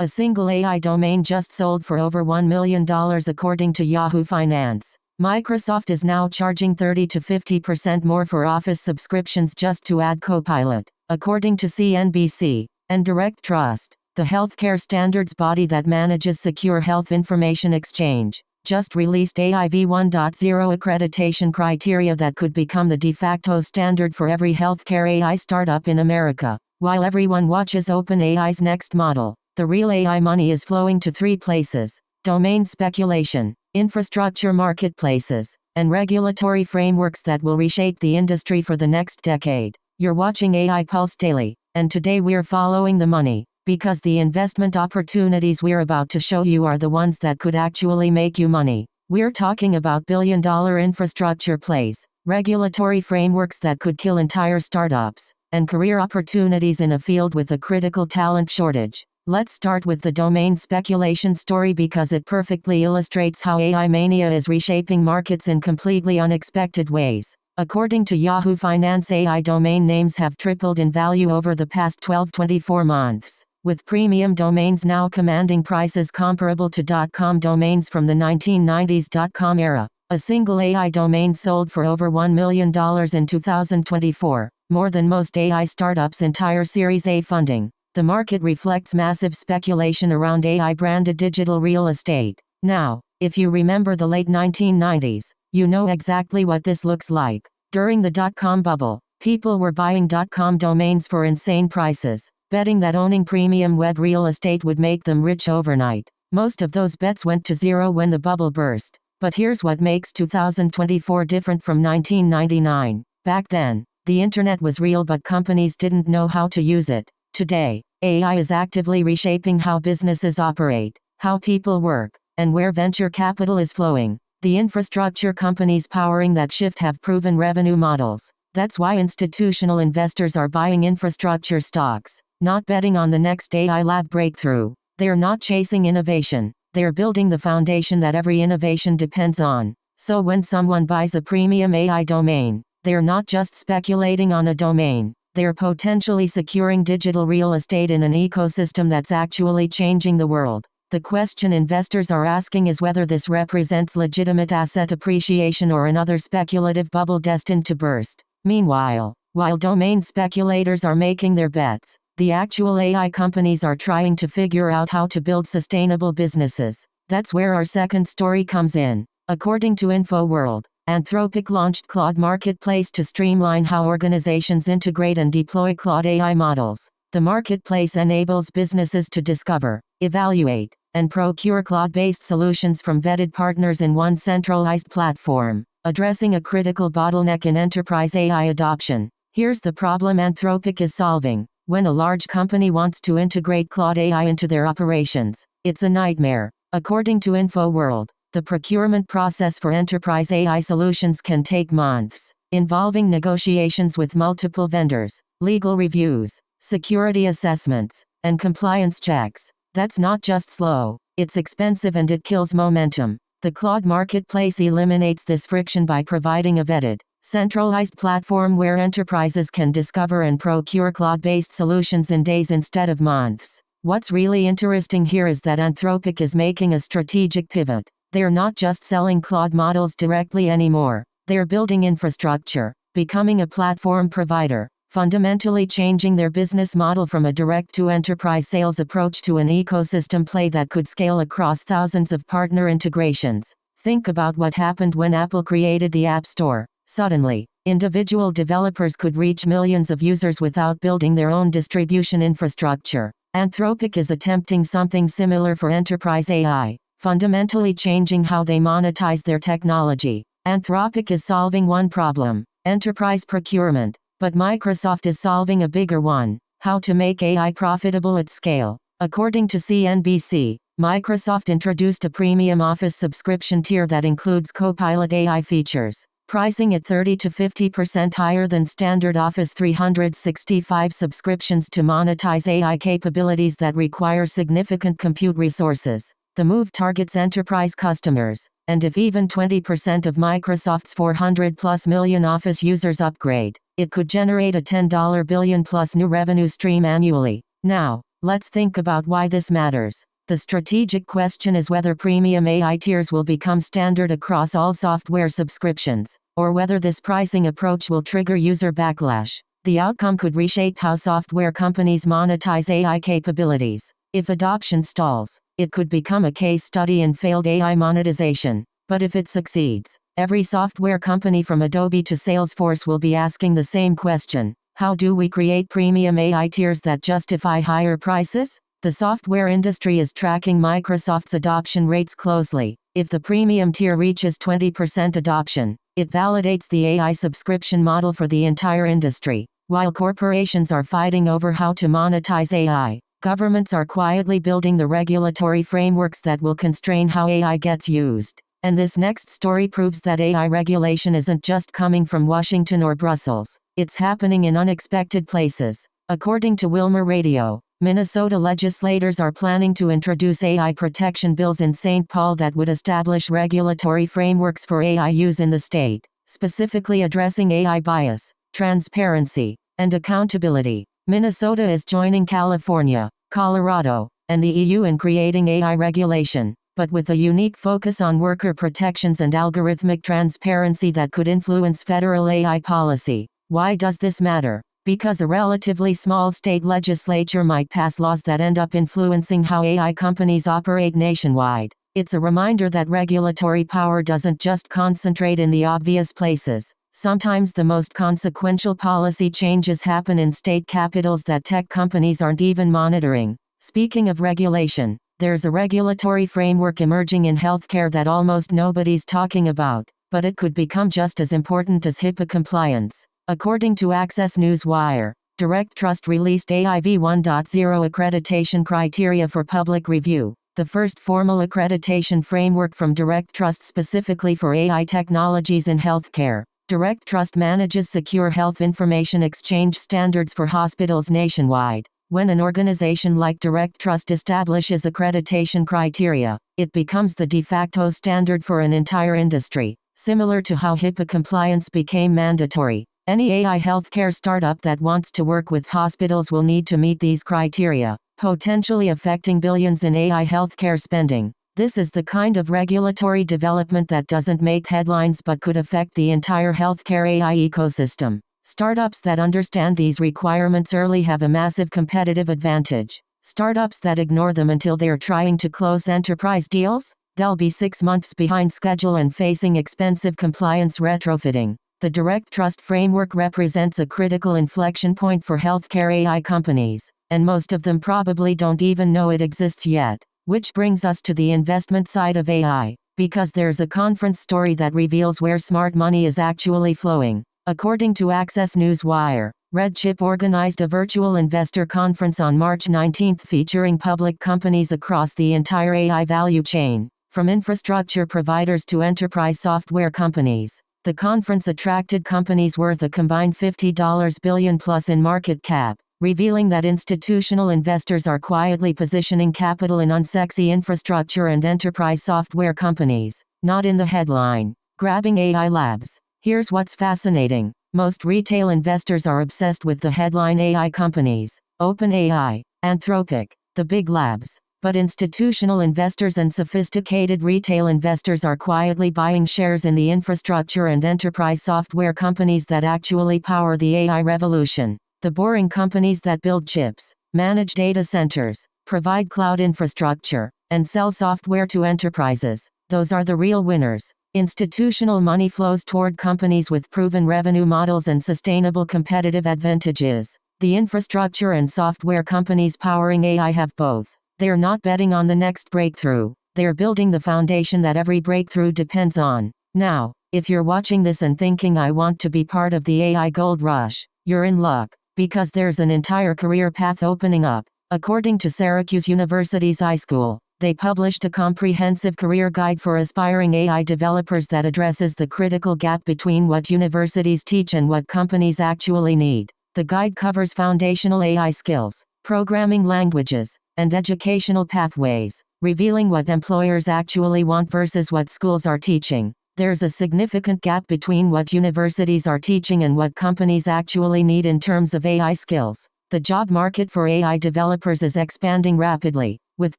A single AI domain just sold for over $1 million according to Yahoo Finance. Microsoft is now charging 30 to 50% more for Office subscriptions just to add Copilot, according to CNBC. And DirectTrust, the healthcare standards body that manages secure health information exchange, just released AI v1.0 accreditation criteria that could become the de facto standard for every healthcare AI startup in America. While everyone watches OpenAI's next model, the real AI money is flowing to three places: domain speculation, infrastructure marketplaces, and regulatory frameworks that will reshape the industry for the next decade. You're watching AI Pulse Daily, and today we're following the money, because the investment opportunities we're about to show you are the ones that could actually make you money. We're talking about billion-dollar infrastructure plays, regulatory frameworks that could kill entire startups, and career opportunities in a field with a critical talent shortage. Let's start with the domain speculation story because it perfectly illustrates how AI mania is reshaping markets in completely unexpected ways. According to Yahoo Finance, AI domain names have tripled in value over the past 12-24 months, with premium domains now commanding prices comparable to .com domains from the 1990s .com era. A single AI domain sold for over $1 million in 2024, more than most AI startups' entire Series A funding. The market reflects massive speculation around AI-branded digital real estate. Now, if you remember the late 1990s, you know exactly what this looks like. During the dot-com bubble, people were buying .com domains for insane prices, betting that owning premium web real estate would make them rich overnight. Most of those bets went to zero when the bubble burst. But here's what makes 2024 different from 1999. Back then, the internet was real but companies didn't know how to use it. Today, AI is actively reshaping how businesses operate, how people work, and where venture capital is flowing. The infrastructure companies powering that shift have proven revenue models. That's why institutional investors are buying infrastructure stocks, not betting on the next AI lab breakthrough. They're not chasing innovation. They're building the foundation that every innovation depends on. So when someone buys a premium AI domain, they're not just speculating on a domain. They're potentially securing digital real estate in an ecosystem that's actually changing the world. The question investors are asking is whether this represents legitimate asset appreciation or another speculative bubble destined to burst. Meanwhile, while domain speculators are making their bets, the actual AI companies are trying to figure out how to build sustainable businesses. That's where our second story comes in. According to InfoWorld, Anthropic launched Claude Marketplace to streamline how organizations integrate and deploy Claude AI models. The marketplace enables businesses to discover, evaluate, and procure Claude-based solutions from vetted partners in one centralized platform, addressing a critical bottleneck in enterprise AI adoption. Here's the problem Anthropic is solving. When a large company wants to integrate Claude AI into their operations, it's a nightmare. According to InfoWorld, the procurement process for enterprise AI solutions can take months, involving negotiations with multiple vendors, legal reviews, security assessments, and compliance checks. That's not just slow, it's expensive and it kills momentum. The Claude Marketplace eliminates this friction by providing a vetted, centralized platform where enterprises can discover and procure Claude-based solutions in days instead of months. What's really interesting here is that Anthropic is making a strategic pivot. They're not just selling Claude models directly anymore. They're building infrastructure, becoming a platform provider, fundamentally changing their business model from a direct-to-enterprise sales approach to an ecosystem play that could scale across thousands of partner integrations. Think about what happened when Apple created the App Store. Suddenly, individual developers could reach millions of users without building their own distribution infrastructure. Anthropic is attempting something similar for enterprise AI, fundamentally changing how they monetize their technology. Anthropic is solving one problem, enterprise procurement, but Microsoft is solving a bigger one, how to make AI profitable at scale. According to CNBC, Microsoft introduced a premium Office subscription tier that includes Copilot AI features, pricing at 30 to 50% higher than standard Office 365 subscriptions to monetize AI capabilities that require significant compute resources. The move targets enterprise customers, and if even 20% of Microsoft's 400+ million Office users upgrade, it could generate a $10 billion+ new revenue stream annually. Now, Let's think about why this matters. The strategic question is whether premium AI tiers will become standard across all software subscriptions, or whether this pricing approach will trigger user backlash. The outcome could reshape how software companies monetize AI capabilities. If adoption stalls, it could become a case study in failed AI monetization. But if it succeeds, every software company from Adobe to Salesforce will be asking the same question: how do we create premium AI tiers that justify higher prices? The software industry is tracking Microsoft's adoption rates closely. If the premium tier reaches 20% adoption, it validates the AI subscription model for the entire industry. While corporations are fighting over how to monetize AI, governments are quietly building the regulatory frameworks that will constrain how AI gets used. And this next story proves that AI regulation isn't just coming from Washington or Brussels. It's happening in unexpected places. According to Willmar Radio, Minnesota legislators are planning to introduce AI protection bills in St. Paul that would establish regulatory frameworks for AI use in the state, specifically addressing AI bias, transparency, and accountability. Minnesota is joining California, Colorado, and the EU in creating AI regulation, but with a unique focus on worker protections and algorithmic transparency that could influence federal AI policy. Why does this matter? Because a relatively small state legislature might pass laws that end up influencing how AI companies operate nationwide. It's a reminder that regulatory power doesn't just concentrate in the obvious places. Sometimes the most consequential policy changes happen in state capitals that tech companies aren't even monitoring. Speaking of regulation, there's a regulatory framework emerging in healthcare that almost nobody's talking about, but it could become just as important as HIPAA compliance. According to Access Newswire, DirectTrust released AI v1.0 accreditation criteria for public review, the first formal accreditation framework from DirectTrust specifically for AI technologies in healthcare. DirectTrust manages secure health information exchange standards for hospitals nationwide. When an organization like DirectTrust establishes accreditation criteria, it becomes the de facto standard for an entire industry, similar to how HIPAA compliance became mandatory. Any AI healthcare startup that wants to work with hospitals will need to meet these criteria, potentially affecting billions in AI healthcare spending. This is the kind of regulatory development that doesn't make headlines but could affect the entire healthcare AI ecosystem. Startups that understand these requirements early have a massive competitive advantage. Startups that ignore them until they're trying to close enterprise deals? They'll be 6 months behind schedule and facing expensive compliance retrofitting. The DirectTrust framework represents a critical inflection point for healthcare AI companies, and most of them probably don't even know it exists yet. Which brings us to the investment side of AI, because there's a conference story that reveals where smart money is actually flowing. According to Access Newswire, RedChip organized a virtual investor conference on March 19 featuring public companies across the entire AI value chain, from infrastructure providers to enterprise software companies. The conference attracted companies worth a combined $50 billion plus in market cap, revealing that institutional investors are quietly positioning capital in unsexy infrastructure and enterprise software companies, not in the headline. Grabbing AI labs. Here's what's fascinating. Most retail investors are obsessed with the headline AI companies, OpenAI, Anthropic, the big labs. But institutional investors and sophisticated retail investors are quietly buying shares in the infrastructure and enterprise software companies that actually power the AI revolution. The boring companies that build chips, manage data centers, provide cloud infrastructure, and sell software to enterprises. Those are the real winners. Institutional money flows toward companies with proven revenue models and sustainable competitive advantages. The infrastructure and software companies powering AI have both. They're not betting on the next breakthrough. They're building the foundation that every breakthrough depends on. Now, if you're watching this and thinking I want to be part of the AI gold rush, you're in luck, because there's an entire career path opening up. According to Syracuse University's iSchool, they published a comprehensive career guide for aspiring AI developers that addresses the critical gap between what universities teach and what companies actually need. The guide covers foundational AI skills, programming languages, and educational pathways, revealing what employers actually want versus what schools are teaching. There's a significant gap between what universities are teaching and what companies actually need in terms of AI skills. The job market for AI developers is expanding rapidly, with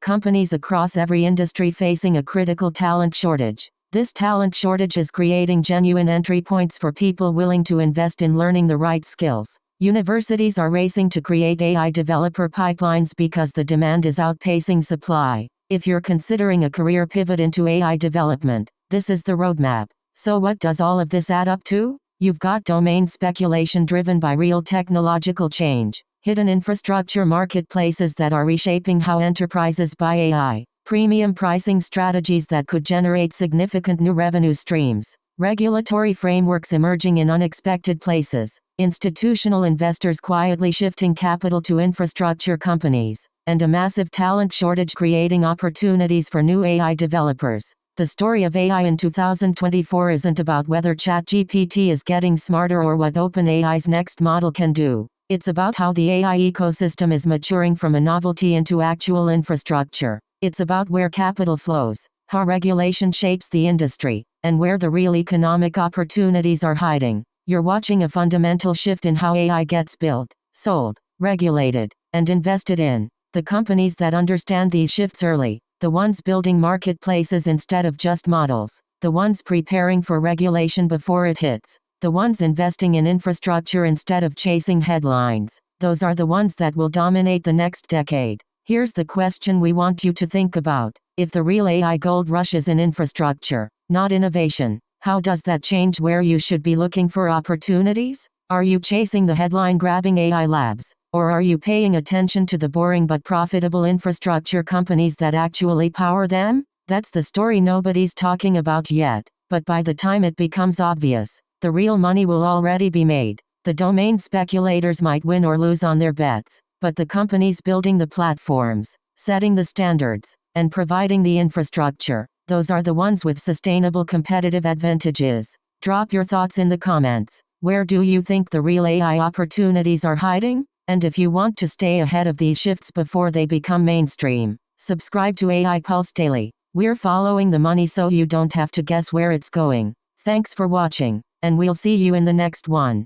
companies across every industry facing a critical talent shortage. This talent shortage is creating genuine entry points for people willing to invest in learning the right skills. Universities are racing to create AI developer pipelines because the demand is outpacing supply. If you're considering a career pivot into AI development, this is the roadmap. So what does all of this add up to? You've got domain speculation driven by real technological change, hidden infrastructure marketplaces that are reshaping how enterprises buy AI, premium pricing strategies that could generate significant new revenue streams, regulatory frameworks emerging in unexpected places, institutional investors quietly shifting capital to infrastructure companies, and a massive talent shortage creating opportunities for new AI developers. The story of AI in 2024 isn't about whether ChatGPT is getting smarter or what OpenAI's next model can do. It's about how the AI ecosystem is maturing from a novelty into actual infrastructure. It's about where capital flows, how regulation shapes the industry, and where the real economic opportunities are hiding. You're watching a fundamental shift in how AI gets built, sold, regulated, and invested in. The companies that understand these shifts early, the ones building marketplaces instead of just models, the ones preparing for regulation before it hits, the ones investing in infrastructure instead of chasing headlines, those are the ones that will dominate the next decade. Here's the question we want you to think about. If the real AI gold rush is in infrastructure, not innovation, how does that change where you should be looking for opportunities? Are you chasing the headline-grabbing AI labs, or are you paying attention to the boring but profitable infrastructure companies that actually power them? That's the story nobody's talking about yet, but by the time it becomes obvious, the real money will already be made. The domain speculators might win or lose on their bets, but the companies building the platforms, setting the standards, and providing the infrastructure, those are the ones with sustainable competitive advantages. Drop your thoughts in the comments. Where do you think the real AI opportunities are hiding? And if you want to stay ahead of these shifts before they become mainstream, subscribe to AI Pulse Daily. We're following the money so you don't have to guess where it's going. Thanks for watching, and we'll see you in the next one.